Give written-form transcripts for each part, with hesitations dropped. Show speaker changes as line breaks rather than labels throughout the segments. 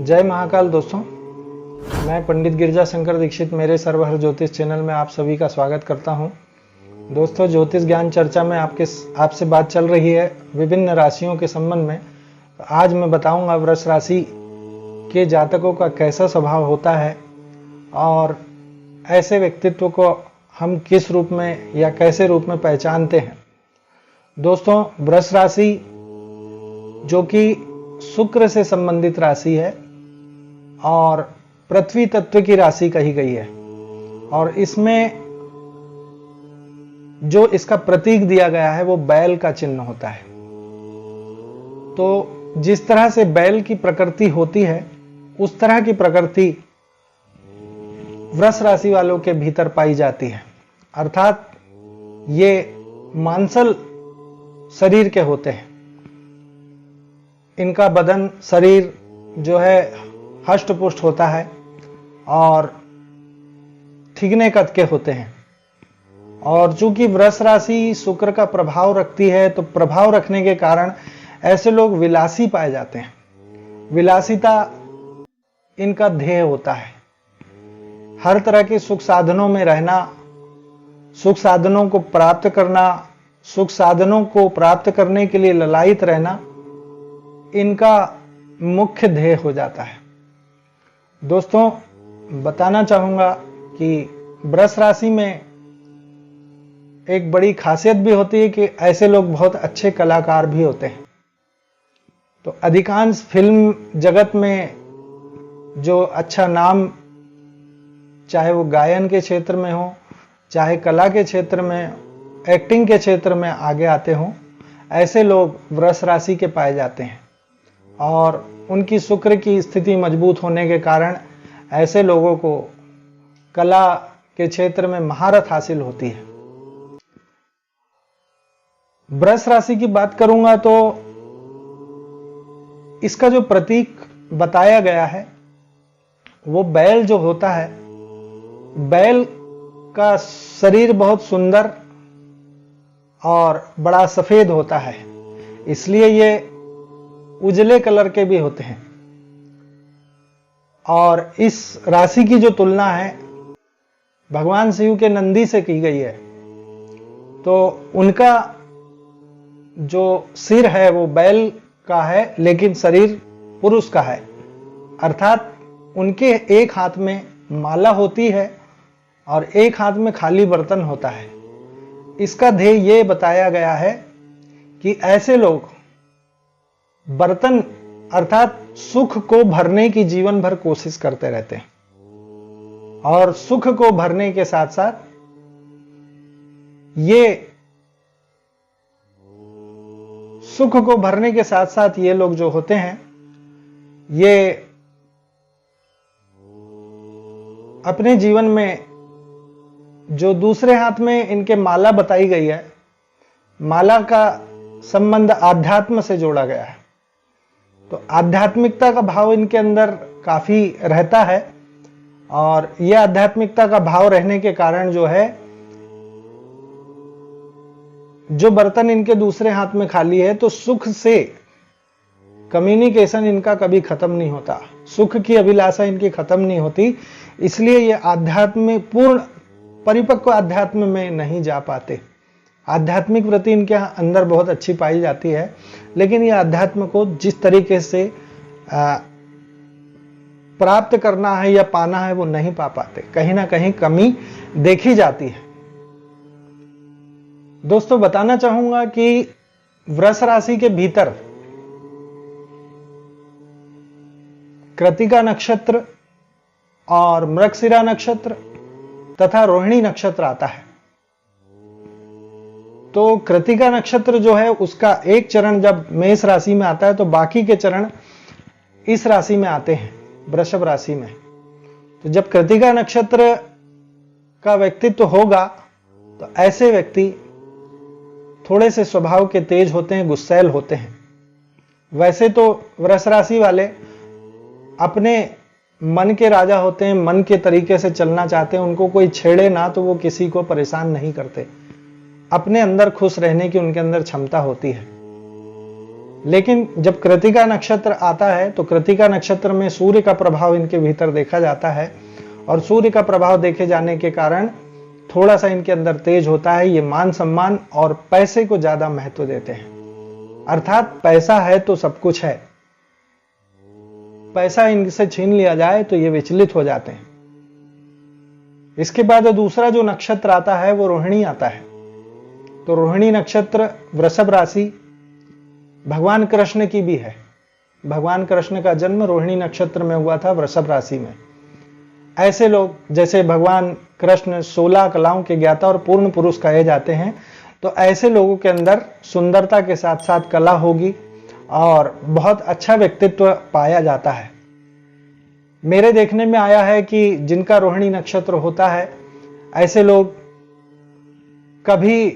जय महाकाल दोस्तों, मैं पंडित गिरजा शंकर दीक्षित मेरे सर्वहर ज्योतिष चैनल में आप सभी का स्वागत करता हूं। दोस्तों, ज्योतिष ज्ञान चर्चा में आपसे बात चल रही है विभिन्न राशियों के संबंध में। आज मैं बताऊंगा वृष राशि के जातकों का कैसा स्वभाव होता है और ऐसे व्यक्तित्व को हम किस रूप में या कैसे रूप में पहचानते हैं। दोस्तों, वृष राशि जो कि शुक्र से संबंधित राशि है और पृथ्वी तत्व की राशि कही गई है, और इसमें जो इसका प्रतीक दिया गया है वो बैल का चिन्ह होता है। तो जिस तरह से बैल की प्रकृति होती है उस तरह की प्रकृति वृष राशि वालों के भीतर पाई जाती है, अर्थात ये मांसल शरीर के होते हैं। इनका बदन शरीर जो है हष्ट पुष्ट होता है और थिगने कद के होते हैं। और चूंकि वृष राशि शुक्र का प्रभाव रखती है तो प्रभाव रखने के कारण ऐसे लोग विलासी पाए जाते हैं। विलासिता इनका ध्येय होता है। हर तरह के सुख साधनों में रहना, सुख साधनों को प्राप्त करना, सुख साधनों को प्राप्त करने के लिए ललायित रहना इनका मुख्य ध्येय हो जाता है। दोस्तों, बताना चाहूंगा कि वृष राशि में एक बड़ी खासियत भी होती है कि ऐसे लोग बहुत अच्छे कलाकार भी होते हैं। तो अधिकांश फिल्म जगत में जो अच्छा नाम, चाहे वो गायन के क्षेत्र में हो, चाहे कला के क्षेत्र में, एक्टिंग के क्षेत्र में आगे आते हों, ऐसे लोग वृष राशि के पाए जाते हैं। और उनकी शुक्र की स्थिति मजबूत होने के कारण ऐसे लोगों को कला के क्षेत्र में महारत हासिल होती है। वृष राशि की बात करूंगा तो इसका जो प्रतीक बताया गया है वो बैल जो होता है, बैल का शरीर बहुत सुंदर और बड़ा सफेद होता है, इसलिए ये उजले कलर के भी होते हैं। और इस राशि की जो तुलना है भगवान शिव के नंदी से की गई है। तो उनका जो सिर है वो बैल का है लेकिन शरीर पुरुष का है, अर्थात उनके एक हाथ में माला होती है और एक हाथ में खाली बर्तन होता है। इसका ध्येय ये बताया गया है कि ऐसे लोग बर्तन अर्थात सुख को भरने की जीवन भर कोशिश करते रहते हैं, और सुख को भरने के साथ साथ ये लोग जो होते हैं ये अपने जीवन में जो दूसरे हाथ में इनके माला बताई गई है, माला का संबंध आध्यात्म से जोड़ा गया है। तो आध्यात्मिकता का भाव इनके अंदर काफी रहता है, और यह आध्यात्मिकता का भाव रहने के कारण जो है, जो बर्तन इनके दूसरे हाथ में खाली है, तो सुख से कम्युनिकेशन इनका कभी खत्म नहीं होता, सुख की अभिलाषा इनकी खत्म नहीं होती। इसलिए ये आध्यात्म में पूर्ण परिपक्व आध्यात्म में नहीं जा पाते। आध्यात्मिक वृत्ति इनके अंदर बहुत अच्छी पाई जाती है, लेकिन ये अध्यात्म को जिस तरीके से प्राप्त करना है या पाना है वो नहीं पा पाते, कहीं ना कहीं कमी देखी जाती है। दोस्तों, बताना चाहूंगा कि वृष राशि के भीतर कृतिका नक्षत्र और मृगशिरा नक्षत्र तथा रोहिणी नक्षत्र आता है। तो कृतिका नक्षत्र जो है उसका एक चरण जब मेष राशि में आता है तो बाकी के चरण इस राशि में आते हैं, वृषभ राशि में। तो जब कृतिका नक्षत्र का व्यक्तित्व होगा तो ऐसे व्यक्ति थोड़े से स्वभाव के तेज होते हैं, गुस्सैल होते हैं। वैसे तो वृष राशि वाले अपने मन के राजा होते हैं, मन के तरीके से चलना चाहते हैं। उनको कोई छेड़े ना तो वो किसी को परेशान नहीं करते, अपने अंदर खुश रहने की उनके अंदर क्षमता होती है। लेकिन जब कृतिका नक्षत्र आता है तो कृतिका नक्षत्र में सूर्य का प्रभाव इनके भीतर देखा जाता है, और सूर्य का प्रभाव देखे जाने के कारण थोड़ा सा इनके अंदर तेज होता है। ये मान सम्मान और पैसे को ज्यादा महत्व देते हैं, अर्थात पैसा है तो सब कुछ है, पैसा इनसे छीन लिया जाए तो ये विचलित हो जाते हैं। इसके बाद दूसरा जो नक्षत्र आता है वो रोहिणी आता है। तो रोहिणी नक्षत्र वृषभ राशि भगवान कृष्ण की भी है। भगवान कृष्ण का जन्म रोहिणी नक्षत्र में हुआ था, वृषभ राशि में। ऐसे लोग, जैसे भगवान कृष्ण 16 कलाओं के ज्ञाता और पूर्ण पुरुष कहे जाते हैं, तो ऐसे लोगों के अंदर सुंदरता के साथ साथ कला होगी और बहुत अच्छा व्यक्तित्व पाया जाता है। मेरे देखने में आया है कि जिनका रोहिणी नक्षत्र होता है, ऐसे लोग कभी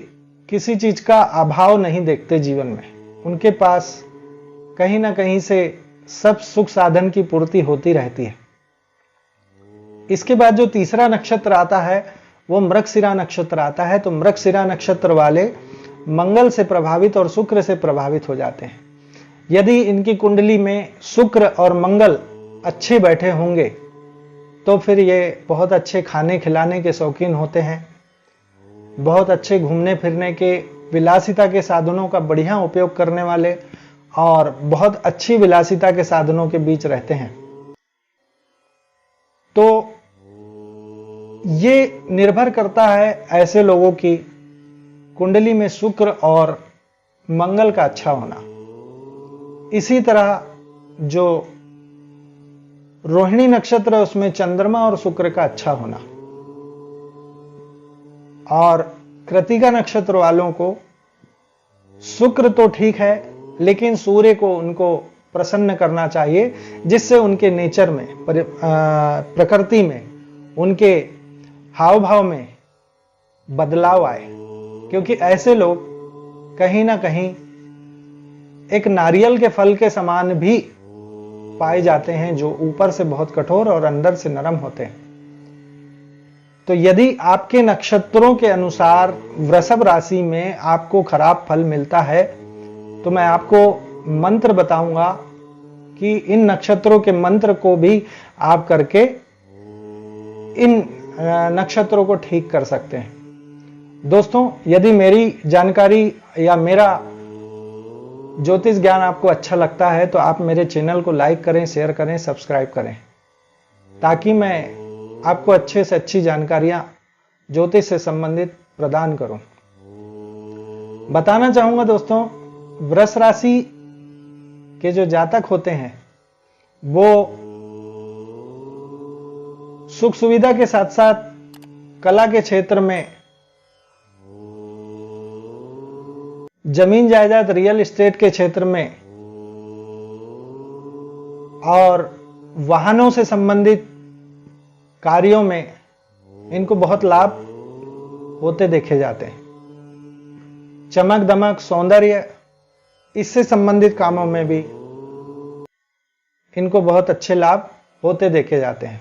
किसी चीज का अभाव नहीं देखते जीवन में। उनके पास कहीं ना कहीं से सब सुख साधन की पूर्ति होती रहती है। इसके बाद जो तीसरा नक्षत्र आता है वो मृगशिरा नक्षत्र आता है। तो मृगशिरा नक्षत्र वाले मंगल से प्रभावित और शुक्र से प्रभावित हो जाते हैं। यदि इनकी कुंडली में शुक्र और मंगल अच्छे बैठे होंगे तो फिर ये बहुत अच्छे खाने खिलाने के शौकीन होते हैं, बहुत अच्छे घूमने फिरने के विलासिता के साधनों का बढ़िया उपयोग करने वाले और बहुत अच्छी विलासिता के साधनों के बीच रहते हैं। तो ये निर्भर करता है ऐसे लोगों की कुंडली में शुक्र और मंगल का अच्छा होना। इसी तरह जो रोहिणी नक्षत्र है उसमें चंद्रमा और शुक्र का अच्छा होना, और कृतिका नक्षत्र वालों को शुक्र तो ठीक है लेकिन सूर्य को उनको प्रसन्न करना चाहिए, जिससे उनके नेचर में, प्रकृति में, उनके हाव भाव में बदलाव आए। क्योंकि ऐसे लोग कहीं ना कहीं एक नारियल के फल के समान भी पाए जाते हैं, जो ऊपर से बहुत कठोर और अंदर से नरम होते हैं। तो यदि आपके नक्षत्रों के अनुसार वृषभ राशि में आपको खराब फल मिलता है तो मैं आपको मंत्र बताऊंगा कि इन नक्षत्रों के मंत्र को भी आप करके इन नक्षत्रों को ठीक कर सकते हैं। दोस्तों, यदि मेरी जानकारी या मेरा ज्योतिष ज्ञान आपको अच्छा लगता है तो आप मेरे चैनल को लाइक करें, शेयर करें, सब्सक्राइब करें, ताकि मैं आपको अच्छे से अच्छी जानकारियां ज्योतिष से संबंधित प्रदान करूं। बताना चाहूंगा दोस्तों, वृष राशि के जो जातक होते हैं वो सुख सुविधा के साथ साथ कला के क्षेत्र में, जमीन जायदाद रियल एस्टेट के क्षेत्र में और वाहनों से संबंधित कार्यों में इनको बहुत लाभ होते देखे जाते हैं। चमक दमक, सौंदर्य, इससे संबंधित कामों में भी इनको बहुत अच्छे लाभ होते देखे जाते हैं।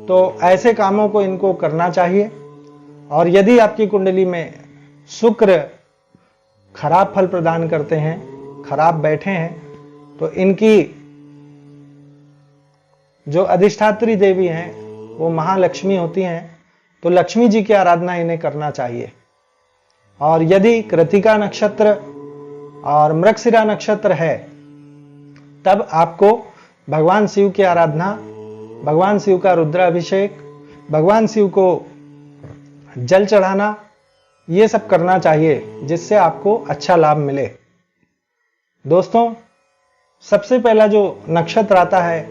तो ऐसे कामों को इनको करना चाहिए। और यदि आपकी कुंडली में शुक्र खराब फल प्रदान करते हैं, खराब बैठे हैं, तो इनकी जो अधिष्ठात्री देवी हैं वो महालक्ष्मी होती हैं, तो लक्ष्मी जी की आराधना इन्हें करना चाहिए। और यदि कृतिका नक्षत्र और मृगशिरा नक्षत्र है तब आपको भगवान शिव की आराधना, भगवान शिव का रुद्राभिषेक, भगवान शिव को जल चढ़ाना, ये सब करना चाहिए, जिससे आपको अच्छा लाभ मिले। दोस्तों, सबसे पहला जो नक्षत्र आता है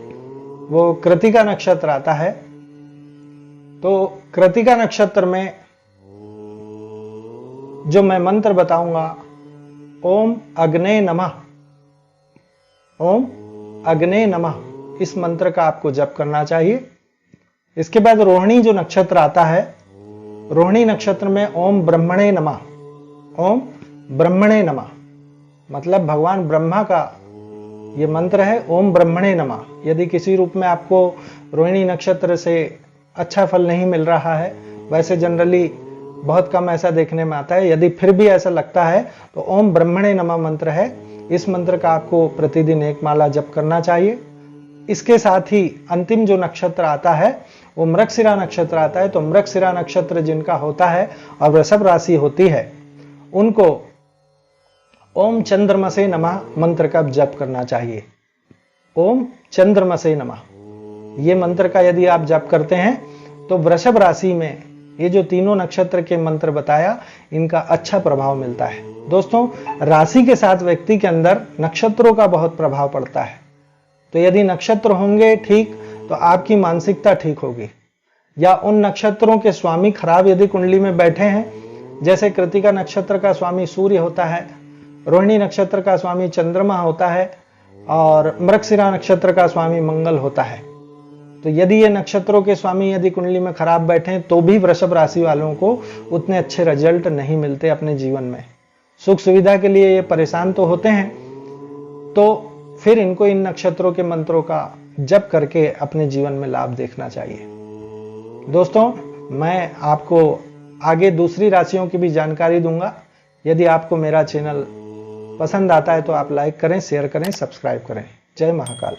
वो कृतिका नक्षत्र आता है। तो कृतिका नक्षत्र में जो मैं मंत्र बताऊंगा, ओम अग्ने नमः, ओम अग्ने नमः, इस मंत्र का आपको जप करना चाहिए। इसके बाद रोहिणी जो नक्षत्र आता है, रोहिणी नक्षत्र में ओम ब्रह्मणे नमः, ओम ब्रह्मणे नमः, मतलब भगवान ब्रह्मा का ये मंत्र है, ओम ब्रह्मणे नमः। यदि किसी रूप में आपको रोहिणी नक्षत्र से अच्छा फल नहीं मिल रहा है, वैसे जनरली बहुत कम ऐसा देखने में आता है, यदि फिर भी ऐसा लगता है तो ओम ब्रह्मणे नमः मंत्र है, इस मंत्र का आपको प्रतिदिन 1 माला जप करना चाहिए। इसके साथ ही अंतिम जो नक्षत्र आता है वो मृगशिरा नक्षत्र आता है। तो मृगशिरा नक्षत्र जिनका होता है और वृषभ राशि होती है, उनको ओम चंद्रमसे नमः मंत्र का जप करना चाहिए। ओम चंद्रमसे नमः ये मंत्र का यदि आप जप करते हैं तो वृषभ राशि में ये जो तीनों नक्षत्र के मंत्र बताया, इनका अच्छा प्रभाव मिलता है। दोस्तों, राशि के साथ व्यक्ति के अंदर नक्षत्रों का बहुत प्रभाव पड़ता है। तो यदि नक्षत्र होंगे ठीक, तो आपकी मानसिकता ठीक होगी। या उन नक्षत्रों के स्वामी खराब यदि कुंडली में बैठे हैं, जैसे कृतिका नक्षत्र का स्वामी सूर्य होता है, रोहिणी नक्षत्र का स्वामी चंद्रमा होता है और मृगशिरा नक्षत्र का स्वामी मंगल होता है, तो यदि ये नक्षत्रों के स्वामी यदि कुंडली में खराब बैठे तो भी वृषभ राशि वालों को उतने अच्छे रिजल्ट नहीं मिलते अपने जीवन में। सुख सुविधा के लिए ये परेशान तो होते हैं, तो फिर इनको इन नक्षत्रों के मंत्रों का जप करके अपने जीवन में लाभ देखना चाहिए। दोस्तों, मैं आपको आगे दूसरी राशियों की भी जानकारी दूंगा। यदि आपको मेरा चैनल पसंद आता है तो आप लाइक करें, शेयर करें, सब्सक्राइब करें। जय महाकाल।